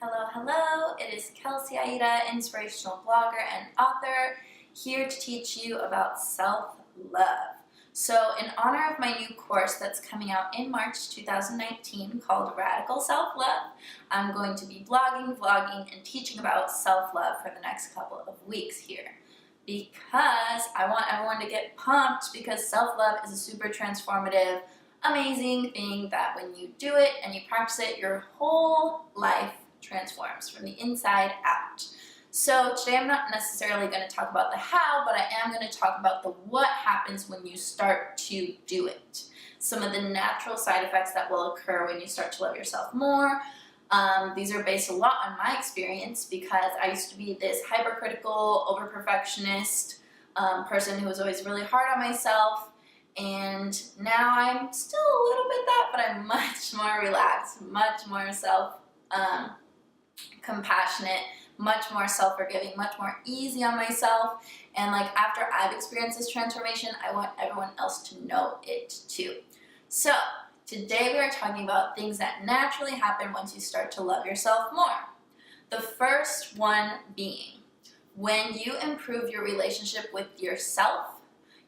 Hello, hello. It is Kelsey, Aida, inspirational blogger and author, here to teach you about self-love. So in honor of my new course that's coming out in March 2019 called Radical Self-Love, I'm going to be blogging, vlogging, and teaching about self-love for the next couple of weeks here. Because I want everyone to get pumped because self-love is a super transformative, amazing thing that when you do it and you practice it, your whole life transforms from the inside out. So today I'm not necessarily going to talk about the how, but I am going to talk about the what happens when you start to do it. Some of the natural side effects that will occur when you start to love yourself more. These are based a lot on my experience because I used to be this hypercritical, over-perfectionist person who was always really hard on myself. And now I'm still a little bit that, but I'm much more relaxed, much more compassionate, much more self-forgiving, much more easy on myself. And like after I've experienced this transformation, I want everyone else to know it too. So today we are talking about things that naturally happen once you start to love yourself more. The first one being, when you improve your relationship with yourself,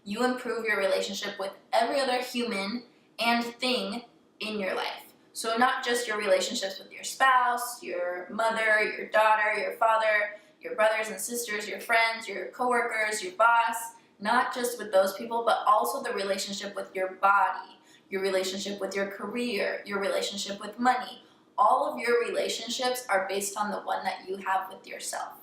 you improve your relationship with every other human and thing in your life. So not just your relationships with your spouse, your mother, your daughter, your father, your brothers and sisters, your friends, your coworkers, your boss, not just with those people, but also the relationship with your body, your relationship with your career, your relationship with money. All of your relationships are based on the one that you have with yourself.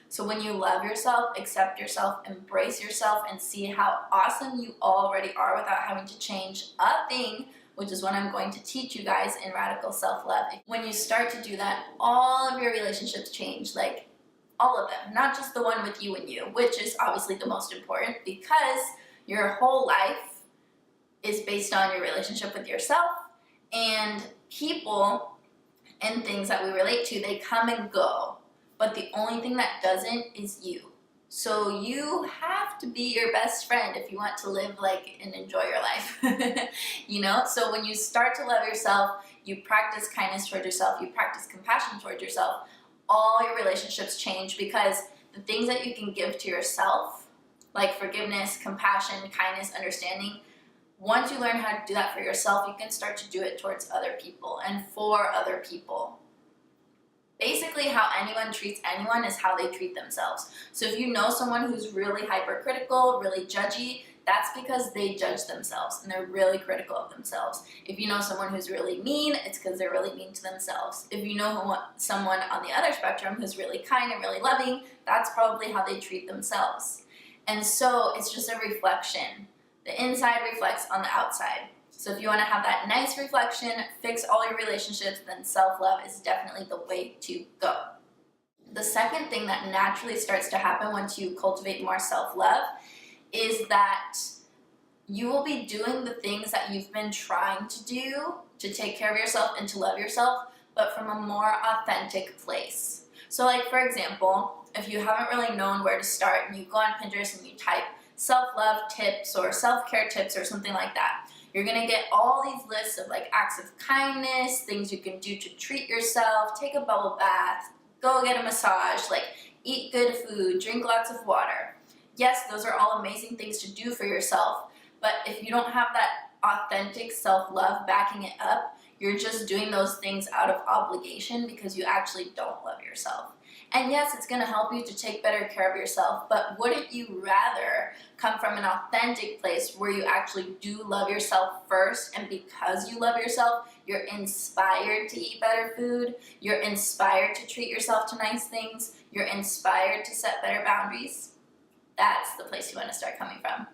So when you love yourself, accept yourself, embrace yourself, and see how awesome you already are without having to change a thing, which is what I'm going to teach you guys in Radical Self-Love. When you start to do that, all of your relationships change, like all of them, not just the one with you and you, which is obviously the most important because your whole life is based on your relationship with yourself, and people and things that we relate to, they come and go, but the only thing that doesn't is you. So you have to be your best friend if you want to live like and enjoy your life, you know? So when you start to love yourself, you practice kindness towards yourself, you practice compassion towards yourself, all your relationships change because the things that you can give to yourself, like forgiveness, compassion, kindness, understanding, once you learn how to do that for yourself, you can start to do it towards other people and for other people. Basically, how anyone treats anyone is how they treat themselves. So if you know someone who's really hypercritical, really judgy, that's because they judge themselves and they're really critical of themselves. If you know someone who's really mean, it's because they're really mean to themselves. If you know someone on the other spectrum who's really kind and really loving, that's probably how they treat themselves. And so it's just a reflection. The inside reflects on the outside. So if you want to have that nice reflection, fix all your relationships, then self-love is definitely the way to go. The second thing that naturally starts to happen once you cultivate more self-love is that you will be doing the things that you've been trying to do to take care of yourself and to love yourself, but from a more authentic place. So like for example, if you haven't really known where to start and you go on Pinterest and you type self-love tips or self-care tips or something like that, you're gonna get all these lists of like acts of kindness, things you can do to treat yourself, take a bubble bath, go get a massage, like eat good food, drink lots of water. Yes, those are all amazing things to do for yourself, but if you don't have that authentic self-love backing it up, you're just doing those things out of obligation because you actually don't love yourself. And yes, it's going to help you to take better care of yourself, but wouldn't you rather come from an authentic place where you actually do love yourself first, and because you love yourself, you're inspired to eat better food, you're inspired to treat yourself to nice things, you're inspired to set better boundaries? That's the place you want to start coming from.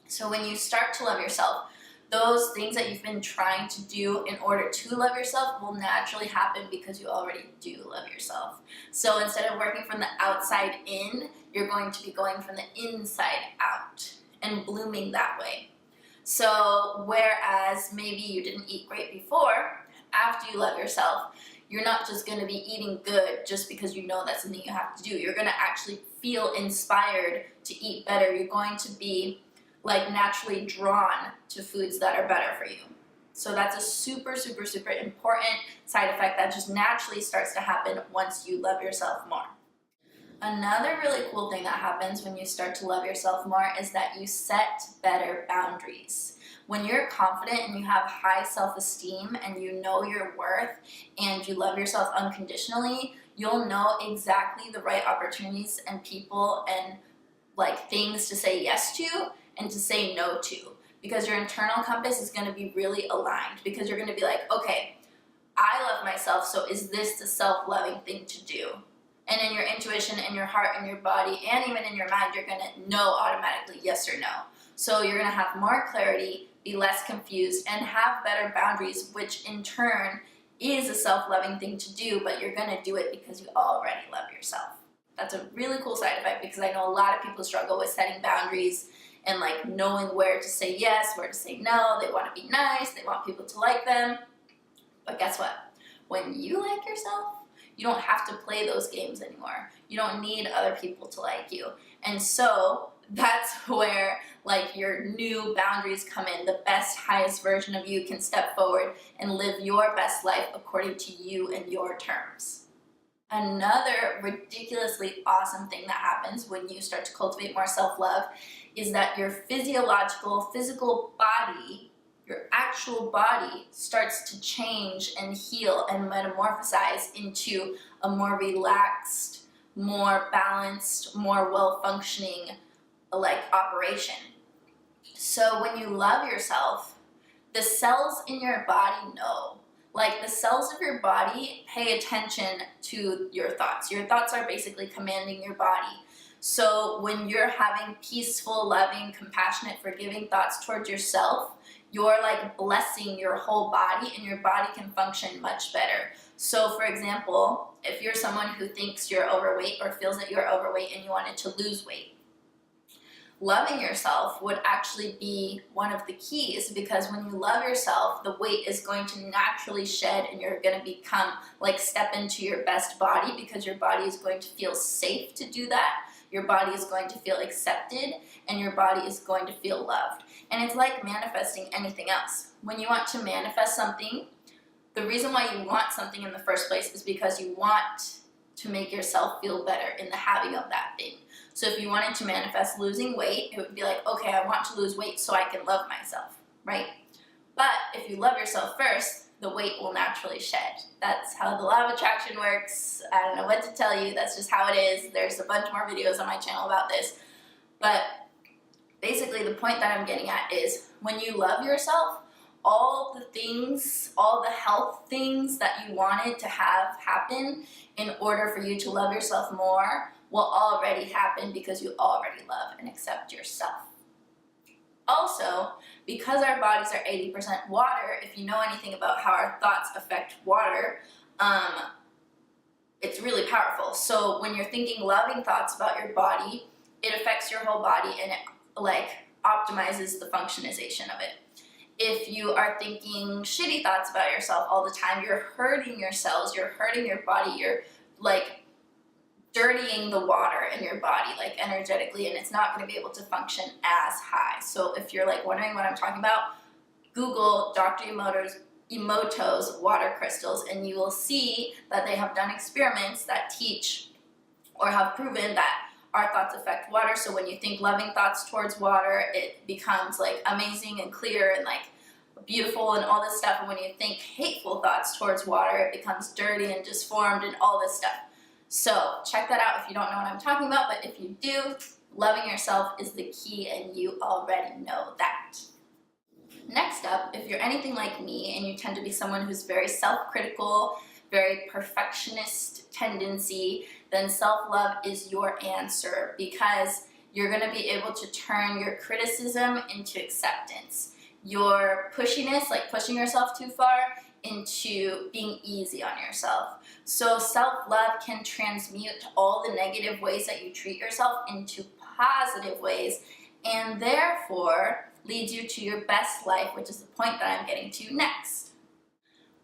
So when you start to love yourself, those things that you've been trying to do in order to love yourself will naturally happen because you already do love yourself. So instead of working from the outside in, you're going to be going from the inside out and blooming that way. So whereas maybe you didn't eat great before, after you love yourself, you're not just going to be eating good just because you know that's something you have to do. You're going to actually feel inspired to eat better. You're going to be like naturally drawn to foods that are better for you. So that's a super, super, super important side effect that just naturally starts to happen once you love yourself more. Another really cool thing that happens when you start to love yourself more is that you set better boundaries. When you're confident and you have high self-esteem and you know your worth and you love yourself unconditionally, you'll know exactly the right opportunities and people and like things to say yes to and to say no to, because your internal compass is going to be really aligned, because you're going to be like, okay, I love myself, so is this the self-loving thing to do? And in your intuition, in your heart, in your body, and even in your mind, you're going to know automatically yes or no. So you're going to have more clarity, be less confused, and have better boundaries, which in turn is a self-loving thing to do, but you're going to do it because you already love yourself. That's a really cool side effect, because I know a lot of people struggle with setting boundaries and like knowing where to say yes, where to say no. They want to be nice, they want people to like them. But guess what? When you like yourself, you don't have to play those games anymore. You don't need other people to like you. And so that's where like your new boundaries come in. The best, highest version of you can step forward and live your best life according to you and your terms. Another ridiculously awesome thing that happens when you start to cultivate more self-love is that your physical body, your actual body, starts to change and heal and metamorphosize into a more relaxed, more balanced, more well-functioning like operation. So when you love yourself, the cells in your body know. Like the cells of your body pay attention to your thoughts. Your thoughts are basically commanding your body. So when you're having peaceful, loving, compassionate, forgiving thoughts towards yourself, you're like blessing your whole body, and your body can function much better. So for example, if you're someone who thinks you're overweight or feels that you're overweight and you wanted to lose weight, loving yourself would actually be one of the keys, because when you love yourself, the weight is going to naturally shed and you're going to become like step into your best body, because your body is going to feel safe to do that. Your body is going to feel accepted, and your body is going to feel loved. And it's like manifesting anything else. When you want to manifest something, the reason why you want something in the first place is because you want to make yourself feel better in the having of that thing. So if you wanted to manifest losing weight, it would be like, okay, I want to lose weight so I can love myself, right? But if you love yourself first, the weight will naturally shed. That's how the law of attraction works. I don't know what to tell you. That's just how it is. There's a bunch more videos on my channel about this. But basically the point that I'm getting at is when you love yourself, all the things, all the health things that you wanted to have happen in order for you to love yourself more will already happen, because you already love and accept yourself. Also, because our bodies are 80% water, if you know anything about how our thoughts affect water, it's really powerful. So when you're thinking loving thoughts about your body, it affects your whole body, and it like optimizes the functionization of it. If you are thinking shitty thoughts about yourself all the time, you're hurting your cells, you're hurting your body, you're like dirtying the water in your body like energetically, and it's not going to be able to function as high. So if you're like wondering what I'm talking about, Google Dr. Emoto's water crystals, and you will see that they have done experiments that teach or have proven that our thoughts affect water. So when you think loving thoughts towards water, it becomes like amazing and clear and like beautiful and all this stuff. And when you think hateful thoughts towards water, it becomes dirty and disformed and all this stuff. So check that out if you don't know what I'm talking about, but if you do, loving yourself is the key, and you already know that. Next up, if you're anything like me and you tend to be someone who's very self-critical, very perfectionist tendency, then self-love is your answer, because you're going to be able to turn your criticism into acceptance. Your pushiness, like pushing yourself too far, into being easy on yourself. So self-love can transmute all the negative ways that you treat yourself into positive ways, and therefore leads you to your best life, which is the point that I'm getting to next.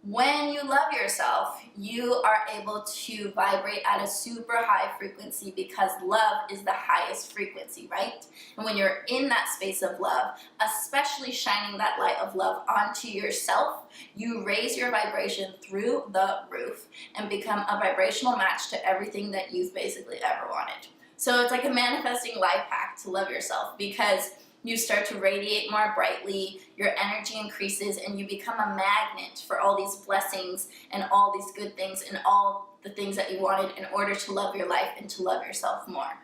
When you love yourself, you are able to vibrate at a super high frequency because love is the highest frequency, right? And when you're in that space of love, especially shining that light of love onto yourself, you raise your vibration through the roof and become a vibrational match to everything that you've basically ever wanted. So it's like a manifesting life hack to love yourself, because you start to radiate more brightly, your energy increases, and you become a magnet for all these blessings and all these good things and all the things that you wanted in order to love your life and to love yourself more.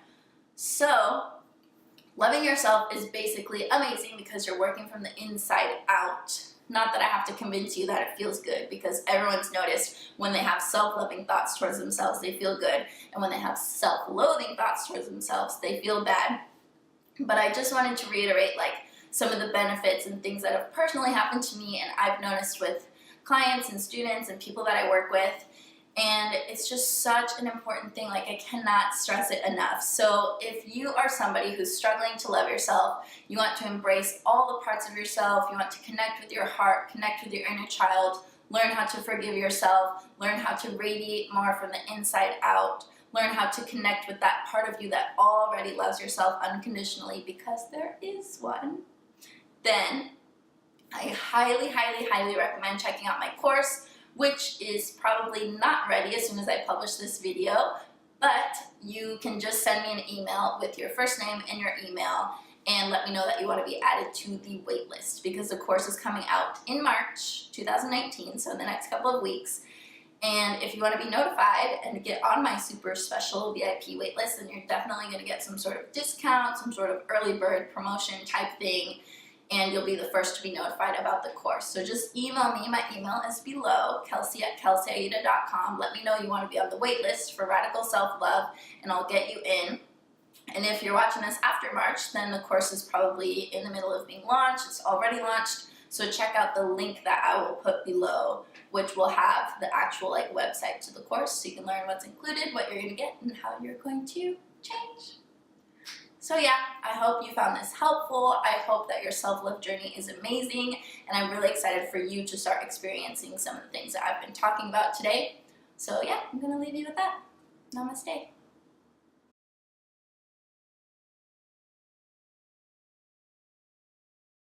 So, loving yourself is basically amazing because you're working from the inside out. Not that I have to convince you that it feels good, because everyone's noticed when they have self-loving thoughts towards themselves, they feel good. And when they have self-loathing thoughts towards themselves, they feel bad. But I just wanted to reiterate like some of the benefits and things that have personally happened to me and I've noticed with clients and students and people that I work with. And it's just such an important thing. Like, I cannot stress it enough. So if you are somebody who's struggling to love yourself, you want to embrace all the parts of yourself, you want to connect with your heart, connect with your inner child, learn how to forgive yourself, learn how to radiate more from the inside out, learn how to connect with that part of you that already loves yourself unconditionally, because there is one, then I highly, highly, highly recommend checking out my course, which is probably not ready as soon as I publish this video, but you can just send me an email with your first name and your email and let me know that you want to be added to the wait list, because the course is coming out in March 2019, so in the next couple of weeks. And if you want to be notified and get on my super special VIP waitlist, then you're definitely going to get some sort of discount, some sort of early bird promotion type thing, and you'll be the first to be notified about the course. So just email me. My email is below, kelsey@kelseyaida.com. Let me know you want to be on the waitlist for Radical Self-Love, and I'll get you in. And if you're watching this after March, then the course is probably in the middle of being launched. It's already launched. So check out the link that I will put below, which will have the actual website to the course, so you can learn what's included, what you're going to get, and how you're going to change. So yeah, I hope you found this helpful. I hope that your self-love journey is amazing, and I'm really excited for you to start experiencing some of the things that I've been talking about today. So yeah, I'm going to leave you with that. Namaste.